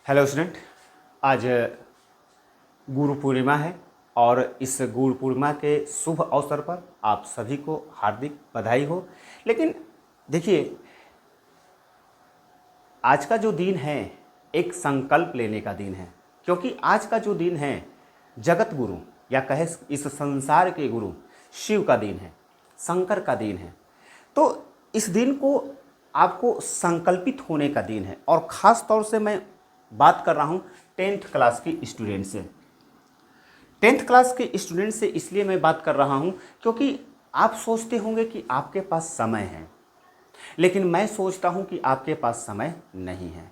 Hello student, आज गुरु पूर्णिमा है और इस गुरु पूर्णिमा के शुभ अवसर पर आप सभी को हार्दिक बधाई हो। लेकिन देखिए, आज का जो दिन है एक संकल्प लेने का दिन है, क्योंकि आज का जो दिन है जगत गुरु या कहे इस संसार के गुरु शिव का दिन है, शंकर का दिन है। तो इस दिन को आपको संकल्पित होने का दिन है और ख़ास तौर से मैं बात कर रहा हूँ 10th क्लास की स्टूडेंट से। 10th क्लास के स्टूडेंट से इसलिए मैं बात कर रहा हूँ क्योंकि आप सोचते होंगे कि आपके पास समय है, लेकिन मैं सोचता हूँ कि आपके पास समय नहीं है।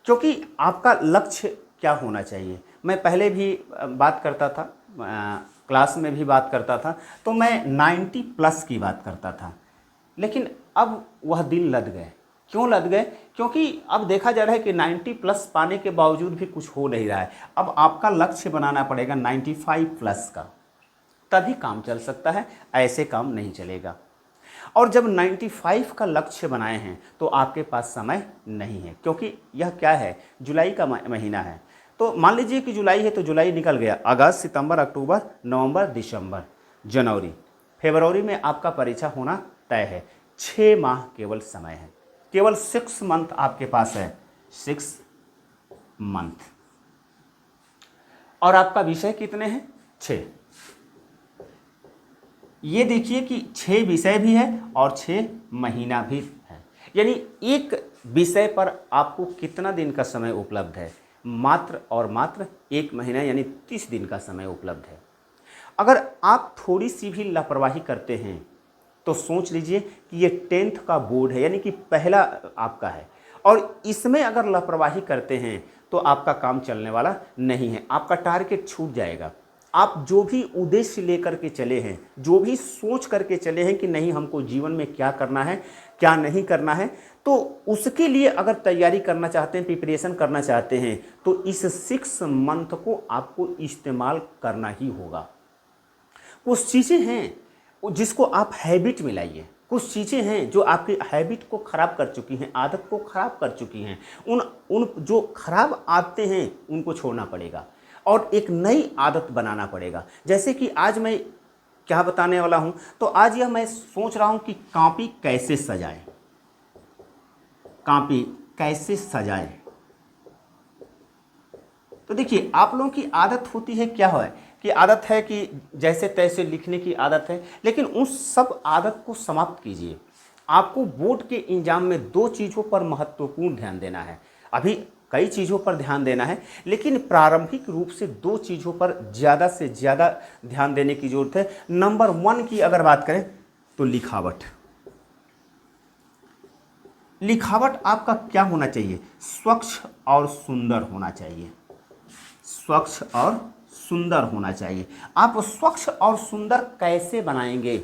क्योंकि आपका लक्ष्य क्या होना चाहिए, मैं पहले भी बात करता था, क्लास में भी बात करता था, तो मैं 90 प्लस की बात करता था। लेकिन अब वह दिन लद गए। क्यों लद गए? क्योंकि अब देखा जा रहा है कि 90 प्लस पाने के बावजूद भी कुछ हो नहीं रहा है। अब आपका लक्ष्य बनाना पड़ेगा 95 प्लस का, तभी काम चल सकता है, ऐसे काम नहीं चलेगा। और जब 95 का लक्ष्य बनाए हैं तो आपके पास समय नहीं है, क्योंकि यह क्या है, जुलाई का महीना है। तो मान लीजिए कि जुलाई है तो जुलाई निकल गया, अगस्त, सितंबर, अक्टूबर, नवंबर, दिसंबर, जनवरी, फरवरी में आपका परीक्षा होना तय है। 6 माह केवल समय है, केवल 6 मंथ आपके पास है, 6 मंथ। और आपका विषय कितने हैं? 6। ये देखिए कि 6 विषय भी है और 6 महीना भी है, यानी एक विषय पर आपको कितना दिन का समय उपलब्ध है? मात्र और मात्र 1 महीना, यानी 30 दिन का समय उपलब्ध है। अगर आप थोड़ी सी भी लापरवाही करते हैं तो सोच लीजिए कि ये 10th का बोर्ड है, यानी कि पहला आपका है, और इसमें अगर लापरवाही करते हैं तो आपका काम चलने वाला नहीं है, आपका टारगेट छूट जाएगा। आप जो भी उद्देश्य लेकर के चले हैं, जो भी सोच करके चले हैं कि नहीं हमको जीवन में क्या करना है, क्या नहीं करना है, तो उसके लिए अगर तैयारी करना चाहते हैं, प्रिपरेशन करना चाहते हैं, तो इस 6 मंथ को आपको इस्तेमाल करना ही होगा। कुछ चीज़ें हैं जिसको आप हैबिट में लाइए, कुछ चीज़ें हैं जो आपकी हैबिट को ख़राब कर चुकी हैं, आदत को ख़राब कर चुकी हैं। उन जो ख़राब आदतें हैं उनको छोड़ना पड़ेगा और एक नई आदत बनाना पड़ेगा। जैसे कि आज मैं क्या बताने वाला हूँ, तो आज यह मैं सोच रहा हूँ कि कॉपी कैसे सजाएं, कॉपी कैसे सजाएं। तो देखिए, आप लोगों की आदत होती है, क्या है कि आदत है कि जैसे तैसे लिखने की आदत है, लेकिन उस सब आदत को समाप्त कीजिए। आपको बोर्ड के एग्जाम में 2 चीज़ों पर महत्वपूर्ण ध्यान देना है। अभी कई चीज़ों पर ध्यान देना है, लेकिन प्रारंभिक रूप से 2 चीज़ों पर ज़्यादा से ज़्यादा ध्यान देने की ज़रूरत है। नंबर 1 की अगर बात करें तो लिखावट। लिखावट आपका क्या होना चाहिए? स्वच्छ और सुंदर होना चाहिए, स्वच्छ और सुंदर होना चाहिए। आप स्वच्छ और सुंदर कैसे बनाएंगे,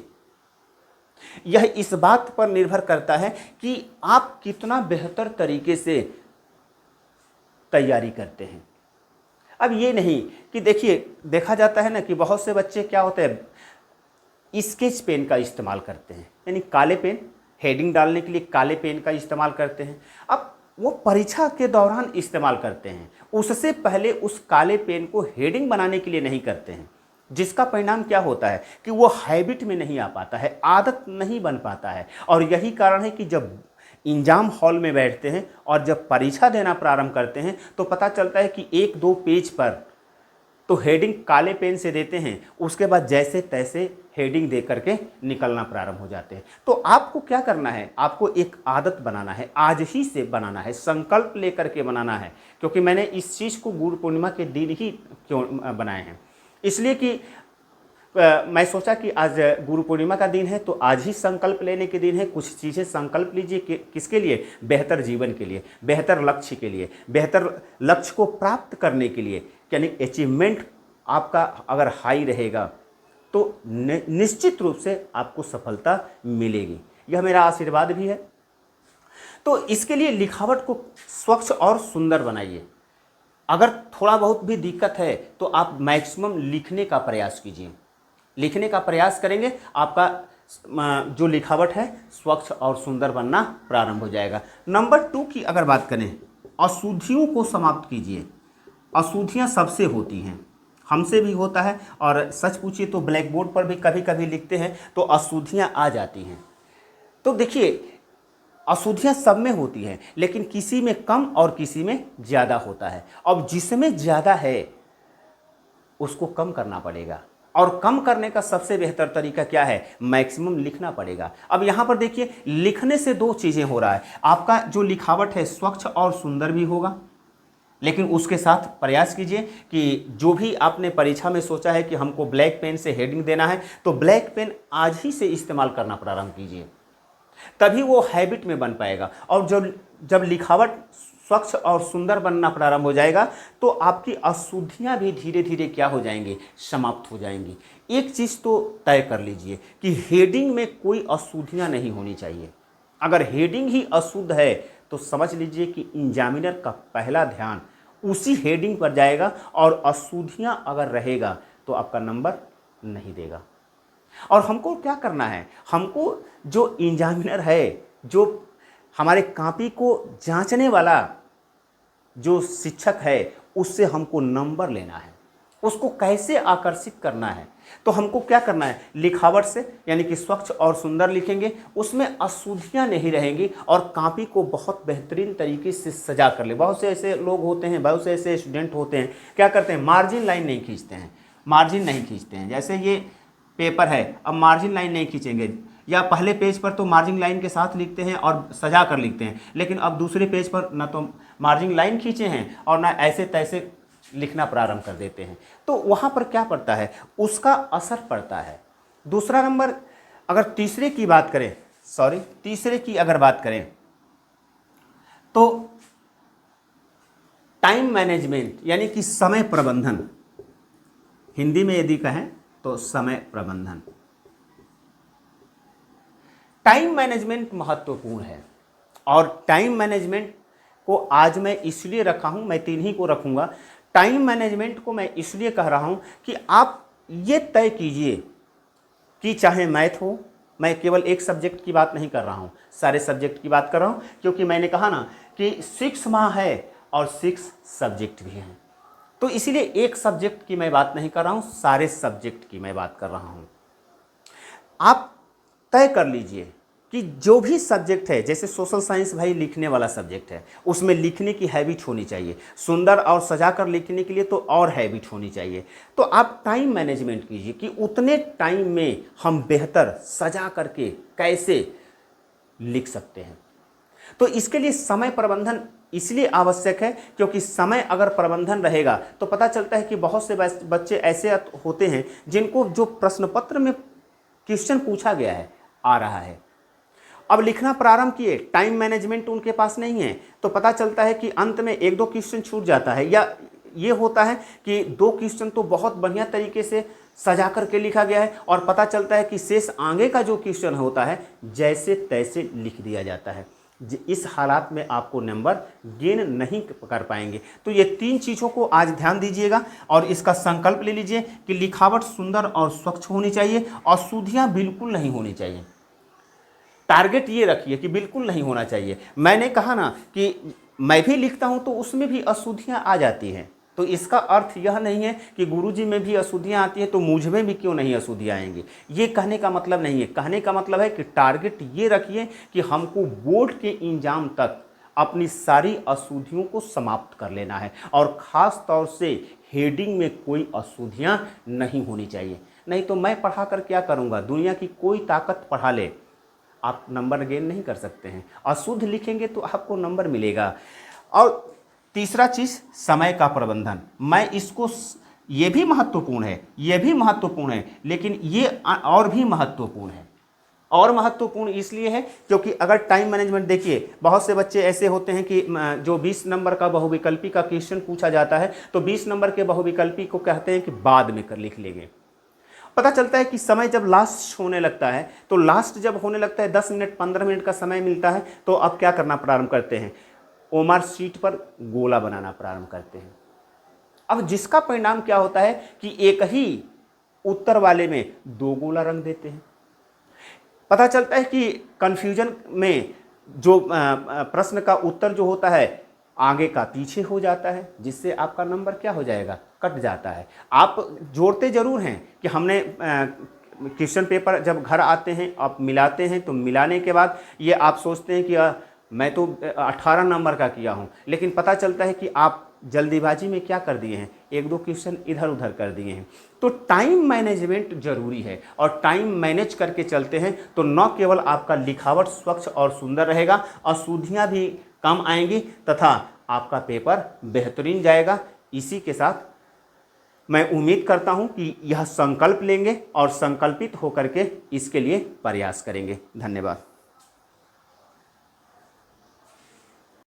यह इस बात पर निर्भर करता है कि आप कितना बेहतर तरीके से तैयारी करते हैं। अब ये नहीं कि देखिए, देखा जाता है ना कि बहुत से बच्चे क्या होते हैं, स्केच पेन का इस्तेमाल करते हैं, यानी काले पेन, हेडिंग डालने के लिए काले पेन का इस्तेमाल करते हैं। अब वो परीक्षा के दौरान इस्तेमाल करते हैं, उससे पहले उस काले पेन को हेडिंग बनाने के लिए नहीं करते हैं, जिसका परिणाम क्या होता है कि वो हैबिट में नहीं आ पाता है, आदत नहीं बन पाता है। और यही कारण है कि जब एग्जाम हॉल में बैठते हैं और जब परीक्षा देना प्रारंभ करते हैं तो पता चलता है कि 1-2 पेज पर तो हेडिंग काले पेन से देते हैं, उसके बाद जैसे तैसे हेडिंग दे करके निकलना प्रारंभ हो जाते हैं। तो आपको क्या करना है, आपको एक आदत बनाना है, आज ही से बनाना है, संकल्प लेकर के बनाना है। क्योंकि मैंने इस चीज़ को गुरु पूर्णिमा के दिन ही क्यों बनाए हैं, इसलिए कि मैं सोचा कि आज गुरु पूर्णिमा का दिन है तो आज ही संकल्प लेने के दिन है। कुछ चीज़ें संकल्प लीजिए कि किसके लिए? बेहतर जीवन के लिए, बेहतर लक्ष्य के लिए, बेहतर लक्ष्य को प्राप्त करने के लिए। यानी अचीवमेंट आपका अगर हाई रहेगा तो निश्चित रूप से आपको सफलता मिलेगी, यह मेरा आशीर्वाद भी है। तो इसके लिए लिखावट को स्वच्छ और सुंदर बनाइए। अगर थोड़ा बहुत भी दिक्कत है तो आप मैक्सिमम लिखने का प्रयास कीजिए, लिखने का प्रयास करेंगे, आपका जो लिखावट है स्वच्छ और सुंदर बनना प्रारंभ हो जाएगा। नंबर 2 की अगर बात करें अशुद्धियों को समाप्त कीजिए। अशुद्धियाँ सबसे होती हैं, हमसे भी होता है, और सच पूछिए तो ब्लैक बोर्ड पर भी कभी कभी लिखते हैं तो अशुद्धियाँ आ जाती हैं। तो देखिए, अशुद्धियाँ सब में होती हैं, लेकिन किसी में कम और किसी में ज़्यादा होता है। अब जिसमें ज़्यादा है उसको कम करना पड़ेगा, और कम करने का सबसे बेहतर तरीका क्या है? मैक्सिमम लिखना पड़ेगा। अब यहाँ पर देखिए, लिखने से दो चीज़ें हो रहा है। आपका जो लिखावट है स्वच्छ और सुंदर भी होगा, लेकिन उसके साथ प्रयास कीजिए कि जो भी आपने परीक्षा में सोचा है कि हमको ब्लैक पेन से हेडिंग देना है, तो ब्लैक पेन आज ही से इस्तेमाल करना प्रारंभ कीजिए, तभी वो हैबिट में बन पाएगा। और जब लिखावट स्वच्छ और सुंदर बनना प्रारंभ हो जाएगा तो आपकी अशुद्धियाँ भी धीरे धीरे क्या हो जाएंगी? समाप्त हो जाएंगी। एक चीज़ तो तय कर लीजिए कि हेडिंग में कोई अशुद्धियाँ नहीं होनी चाहिए। अगर हेडिंग ही अशुद्ध है तो समझ लीजिए कि एग्जामिनर का पहला ध्यान उसी हेडिंग पर जाएगा, और अशुद्धियाँ अगर रहेगा तो आपका नंबर नहीं देगा। और हमको क्या करना है? हमको जो एग्जामिनर है, जो हमारे कॉपी को जांचने वाला जो शिक्षक है, उससे हमको नंबर लेना है, उसको कैसे आकर्षित करना है। तो हमको क्या करना है? लिखावट से, यानी कि स्वच्छ और सुंदर लिखेंगे, उसमें अशुद्धियाँ नहीं रहेंगी, और कॉपी को बहुत बेहतरीन तरीके से सजा कर ले। बहुत से ऐसे लोग होते हैं, बहुत से ऐसे स्टूडेंट होते हैं, क्या करते हैं? मार्जिन लाइन नहीं खींचते हैं, मार्जिन नहीं खींचते हैं। जैसे ये पेपर है, अब मार्जिन लाइन नहीं खींचेंगे, या पहले पेज पर तो मार्जिन लाइन के साथ लिखते हैं और सजा कर लिखते हैं, लेकिन अब दूसरे पेज पर ना तो मार्जिन लाइन खींचे हैं और ना ऐसे तैसे लिखना प्रारंभ कर देते हैं। तो वहाँ पर क्या पड़ता है? उसका असर पड़ता है। दूसरा नंबर, अगर तीसरे की अगर बात करें तो टाइम मैनेजमेंट, यानी कि समय प्रबंधन, हिंदी में यदि कहें तो समय प्रबंधन। टाइम मैनेजमेंट महत्वपूर्ण है, और टाइम मैनेजमेंट को आज मैं इसलिए रखा हूं, मैं 3 ही को रखूंगा। टाइम मैनेजमेंट को मैं इसलिए कह रहा हूं कि आप ये तय कीजिए कि चाहे मैथ हो, मैं केवल एक सब्जेक्ट की बात नहीं कर रहा हूं, सारे सब्जेक्ट की बात कर रहा हूं, क्योंकि मैंने कहा ना कि 6 माह है और 6 सब्जेक्ट भी हैं। तो इसीलिए एक सब्जेक्ट की मैं बात नहीं कर रहा हूं, सारे सब्जेक्ट की मैं बात कर रहा हूं। आप तय कर लीजिए कि जो भी सब्जेक्ट है, जैसे सोशल साइंस भाई लिखने वाला सब्जेक्ट है, उसमें लिखने की हैबिट होनी चाहिए, सुंदर और सजा कर लिखने के लिए तो और हैबिट होनी चाहिए। तो आप टाइम मैनेजमेंट कीजिए कि उतने टाइम में हम बेहतर सजा करके कैसे लिख सकते हैं। तो इसके लिए समय प्रबंधन इसलिए आवश्यक है, क्योंकि समय अगर प्रबंधन रहेगा तो पता चलता है कि बहुत से बच्चे ऐसे होते हैं जिनको जो प्रश्न पत्र में क्वेश्चन पूछा गया है आ रहा है, अब लिखना प्रारंभ किए, टाइम मैनेजमेंट उनके पास नहीं है, तो पता चलता है कि अंत में 1-2 क्वेश्चन छूट जाता है, या ये होता है कि 2 क्वेश्चन तो बहुत बढ़िया तरीके से सजा करके लिखा गया है, और पता चलता है कि शेष आगे का जो क्वेश्चन होता है जैसे तैसे लिख दिया जाता है। इस हालात में आपको नंबर गेन नहीं कर पाएंगे। तो ये 3 चीज़ों को आज ध्यान दीजिएगा, और इसका संकल्प ले लीजिए कि लिखावट सुंदर और स्वच्छ होनी चाहिए, अशुद्धियाँ बिल्कुल नहीं होनी चाहिए। टारगेट ये रखिए कि बिल्कुल नहीं होना चाहिए। मैंने कहा ना कि मैं भी लिखता हूं तो उसमें भी अशुद्धियां आ जाती हैं, तो इसका अर्थ यह नहीं है कि गुरुजी में भी अशुद्धियां आती हैं तो मुझ में भी क्यों नहीं अशुद्धियां आएंगी, ये कहने का मतलब नहीं है। कहने का मतलब है कि टारगेट ये रखिए कि हमको बोर्ड के एग्जाम तक अपनी सारी अशुद्धियों को समाप्त कर लेना है, और ख़ास तौर से हेडिंग में कोई अशुद्धियाँ नहीं होनी चाहिए। नहीं तो मैं पढ़ा कर क्या करूँगा? दुनिया की कोई ताकत पढ़ा ले, आप नंबर गेन नहीं कर सकते हैं। अशुद्ध लिखेंगे तो आपको नंबर मिलेगा। और तीसरा चीज़ समय का प्रबंधन, मैं इसको, ये भी महत्वपूर्ण है, ये भी महत्वपूर्ण है, लेकिन ये और भी महत्वपूर्ण है। और महत्वपूर्ण इसलिए है क्योंकि अगर टाइम मैनेजमेंट, देखिए बहुत से बच्चे ऐसे होते हैं कि जो 20 नंबर का बहुविकल्पी का क्वेश्चन पूछा जाता है तो 20 नंबर के बहुविकल्पी को कहते हैं कि बाद में कर लिख लेंगे। पता चलता है कि समय जब लास्ट होने लगता है, तो लास्ट जब होने लगता है 10 मिनट 15 मिनट का समय मिलता है, तो अब क्या करना प्रारंभ करते हैं? ओमार शीट पर गोला बनाना प्रारंभ करते हैं। अब जिसका परिणाम क्या होता है कि एक ही उत्तर वाले में 2 गोला रंग देते हैं। पता चलता है कि कन्फ्यूजन में जो प्रश्न का उत्तर जो होता है आगे का पीछे हो जाता है, जिससे आपका नंबर क्या हो जाएगा, कट जाता है। आप जोड़ते ज़रूर हैं कि हमने क्वेश्चन पेपर जब घर आते हैं आप मिलाते हैं, तो मिलाने के बाद ये आप सोचते हैं कि मैं तो 18 नंबर का किया हूँ, लेकिन पता चलता है कि आप जल्दीबाजी में क्या कर दिए हैं, एक दो क्वेश्चन इधर उधर कर दिए हैं। तो टाइम मैनेजमेंट जरूरी है, और टाइम मैनेज करके चलते हैं तो न केवल आपका लिखावट स्वच्छ और सुंदर रहेगा, अशुद्धियाँ भी कम आएंगी, तथा आपका पेपर बेहतरीन जाएगा। इसी के साथ मैं उम्मीद करता हूं कि यह संकल्प लेंगे और संकल्पित होकर के इसके लिए प्रयास करेंगे। धन्यवाद।